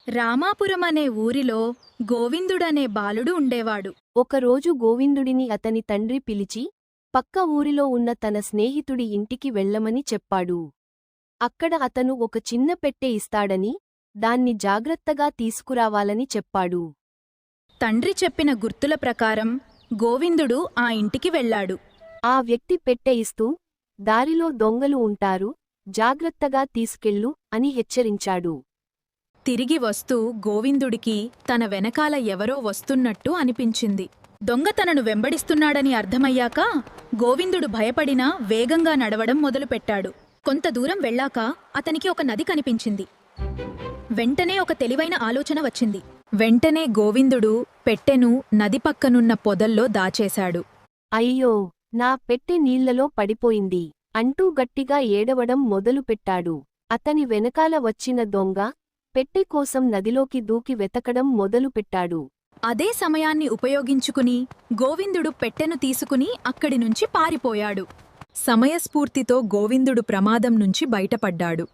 రామాపురమనే ఊరిలో గోవిందుడనే బాలుడు ఉండేవాడు. ఒకరోజు గోవిందుడిని అతని తండ్రి పిలిచి పక్క ఊరిలో ఉన్న తన స్నేహితుడి ఇంటికి వెళ్ళమని చెప్పాడు. అక్కడ అతను ఒక చిన్న పెట్టె ఇస్తాడని, దాన్ని జాగ్రత్తగా తీసుకురావాలని చెప్పాడు. తండ్రి చెప్పిన గుర్తుల ప్రకారం గోవిందుడు ఆ ఇంటికి వెళ్ళాడు. ఆ వ్యక్తి పెట్టె ఇస్తూ, దారిలో దొంగలు ఉంటారు, జాగ్రత్తగా తీసుకెళ్ళు అని హెచ్చరించాడు. తిరిగి వస్తూ గోవిందుడికి తన వెనకాల ఎవరో వస్తున్నట్టు అనిపించింది. దొంగ తనను వెంబడిస్తున్నాడని అర్థమయ్యాక గోవిందుడు భయపడినా వేగంగా నడవడం మొదలుపెట్టాడు. కొంత దూరం వెళ్ళాక అతనికి ఒక నది కనిపించింది. వెంటనే ఒక తెలివైన ఆలోచన వచ్చింది. వెంటనే గోవిందుడు పెట్టెను నది పక్కనున్న పొదల్లో దాచేశాడు. అయ్యో, నా పెట్టె నీళ్లలో పడిపోయింది అంటూ గట్టిగా ఏడవడం మొదలుపెట్టాడు. అతని వెనకాల వచ్చిన దొంగ పెట్టె కోసం నదిలోకి దూకి వెతకడం మొదలుపెట్టాడు. అదే సమయాన్ని ఉపయోగించుకుని గోవిందుడు పెట్టెను తీసుకుని అక్కడి నుంచి పారిపోయాడు. సమయస్ఫూర్తితో గోవిందుడు ప్రమాదం నుంచి బయటపడ్డాడు.